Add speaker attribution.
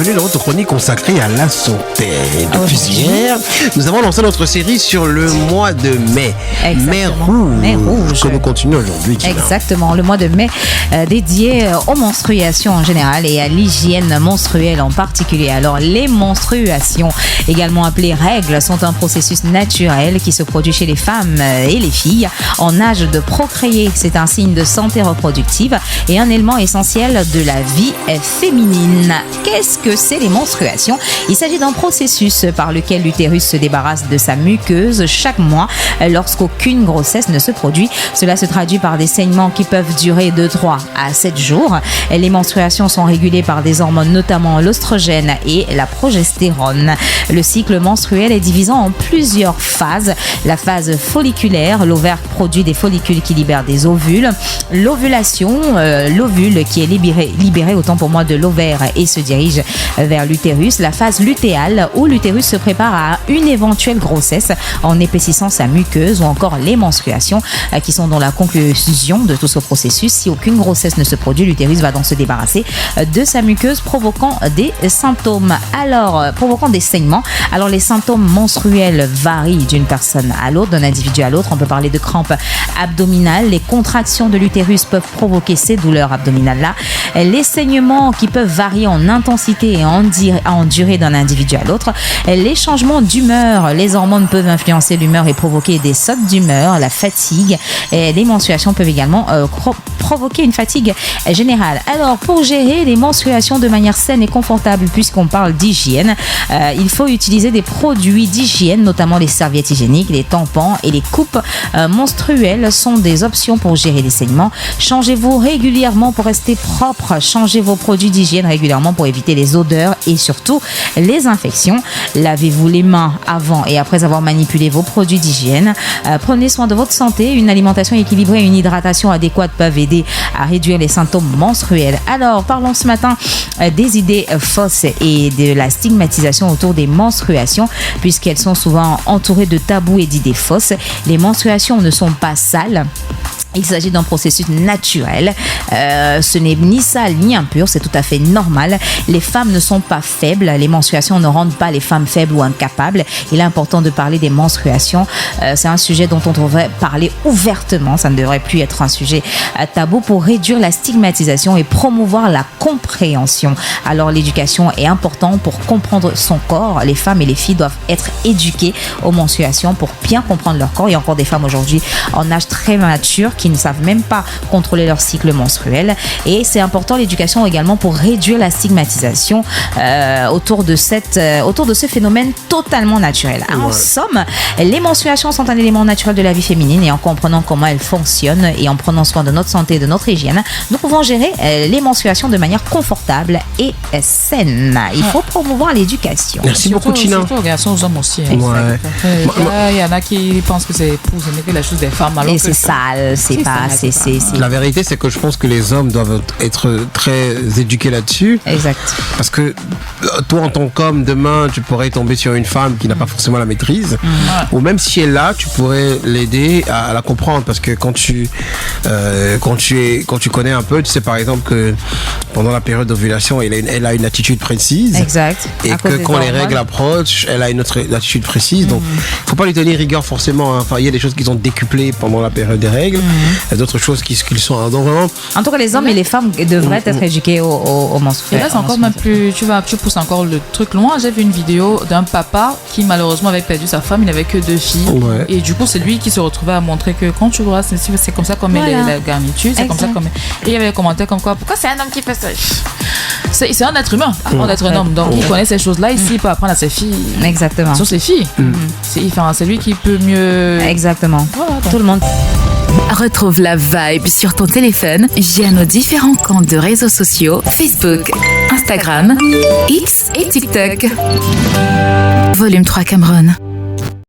Speaker 1: bienvenue dans notre chronique consacrée à la santé. Depuis hier, nous avons lancé notre série sur le mois de mai. Mai rouge. Que nous continuons aujourd'hui.
Speaker 2: Exactement, le mois de mai dédié aux menstruations en général et à l'hygiène menstruelle en particulier. Alors, les menstruations, également appelées règles, sont un processus naturel qui se produit chez les femmes et les filles en âge de procréer. C'est un signe de santé reproductive et un élément essentiel de la vie féminine. Qu'est-ce que c'est les menstruations? Il s'agit d'un processus par lequel l'utérus se débarrasse de sa muqueuse chaque mois lorsqu'aucune grossesse ne se produit. Cela se traduit par des saignements qui peuvent durer de 3 à 7 jours. Les menstruations sont régulées par des hormones, notamment l'oestrogène et la progestérone. Le cycle menstruel est divisé en plusieurs phases. La phase folliculaire, l'ovaire produit des follicules qui libèrent des ovules. L'ovulation, l'ovule qui est libéré autant pour moi de l'ovaire et se dirige vers l'utérus. La phase lutéale où l'utérus se prépare à une éventuelle grossesse en épaississant sa muqueuse, ou encore les menstruations qui sont dans la conclusion de tout ce processus. Si aucune grossesse ne se produit, l'utérus va donc se débarrasser de sa muqueuse, provoquant des symptômes. Provoquant des saignements. Alors les symptômes menstruels varient d'une personne à l'autre, d'un individu à l'autre. On peut parler de crampes abdominales. Les contractions de l'utérus peuvent provoquer ces douleurs abdominales-là. Les saignements qui peuvent varier en intensité et en durée d'un individu à l'autre. Les changements d'humeur. Les hormones peuvent influencer l'humeur et provoquer des sautes d'humeur, la fatigue. Et les menstruations peuvent également provoquer une fatigue générale. Alors, pour gérer les menstruations de manière saine et confortable, puisqu'on parle d'hygiène, il faut utiliser des produits d'hygiène, notamment les serviettes hygiéniques, les tampons et les coupes menstruelles sont des options pour gérer les saignements. Changez-vous régulièrement pour rester propre. Changez vos produits d'hygiène régulièrement pour éviter les odeurs et surtout les infections. Lavez-vous les mains avant et après avoir manipulé vos produits d'hygiène. Prenez soin de votre santé. Une alimentation équilibrée et une hydratation adéquate peuvent aider à réduire les symptômes menstruels. Alors, parlons ce matin des idées fausses et de la stigmatisation autour des menstruations, puisqu'elles sont souvent entourées de tabous et d'idées fausses. Les menstruations ne sont pas sales. Il s'agit d'un processus naturel. Ce n'est ni sale ni impur, c'est tout à fait normal. Les femmes ne sont pas faibles. Les menstruations ne rendent pas les femmes faibles ou incapables. Il est important de parler des menstruations. C'est un sujet dont on devrait parler ouvertement. Ça ne devrait plus être un sujet tabou pour réduire la stigmatisation et promouvoir la compréhension. Alors l'éducation est importante pour comprendre son corps. Les femmes et les filles doivent être éduquées aux menstruations pour bien comprendre leur corps. Il y a encore des femmes aujourd'hui en âge très mature qui ne savent même pas contrôler leur cycle menstruel. Et c'est important l'éducation également pour réduire la stigmatisation autour de ce phénomène totalement naturel. En somme, les menstruations sont un élément naturel de la vie féminine et en comprenant comment elles fonctionnent et en prenant soin de notre santé et de notre hygiène, nous pouvons gérer les menstruations de manière confortable et saine. Il faut promouvoir l'éducation.
Speaker 1: Merci beaucoup, Tina.
Speaker 3: Surtout aux garçons, aux hommes aussi. Il y en a qui pensent que c'est pour ce n'est que la chose des femmes. Alors
Speaker 2: et c'est sale, c'est pas.
Speaker 1: La vérité, c'est que je pense que les hommes doivent être très éduqués là-dessus.
Speaker 2: Exact.
Speaker 1: Parce que toi, en tant qu'homme, demain, tu pourrais tomber sur une femme qui n'a pas forcément la maîtrise. Ou même si elle l'a, tu pourrais l'aider à la comprendre. Parce que quand tu connais un peu, tu sais par exemple que pendant la période d'ovulation, elle a une attitude précise.
Speaker 2: Exact.
Speaker 1: Et que quand les règles approchent, elle a une autre attitude précise. Donc, il ne faut pas lui tenir rigueur forcément. Hein. Enfin, il y a des choses qui sont décuplées pendant la période des règles. Il y a d'autres choses qui sont. Donc, vraiment,
Speaker 2: en tout cas, les hommes et les femmes devraient être éduqués aux menstruations.
Speaker 3: Et là, c'est encore même plus. Tu pousses encore le truc loin. J'ai vu une vidéo d'un papa qui malheureusement avait perdu sa femme. Il n'avait que 2 filles. Ouais. Et du coup, c'est lui qui se retrouvait à montrer que quand tu vois, c'est comme ça qu'on met la garniture. C'est comme ça qu'on met. Et il y avait des commentaires comme quoi, pourquoi c'est un homme qui fait ça? C'est un être humain avant d'être un homme. Donc, il connaît ces choses-là. Ici, il peut apprendre à ses filles.
Speaker 2: Exactement.
Speaker 3: Sur ses filles. C'est lui qui peut mieux.
Speaker 2: Exactement.
Speaker 3: Voilà,
Speaker 2: tout le monde.
Speaker 4: Retrouve la vibe sur ton téléphone via nos différents comptes de réseaux sociaux Facebook, Instagram, X et TikTok. Volume 3 Cameroun.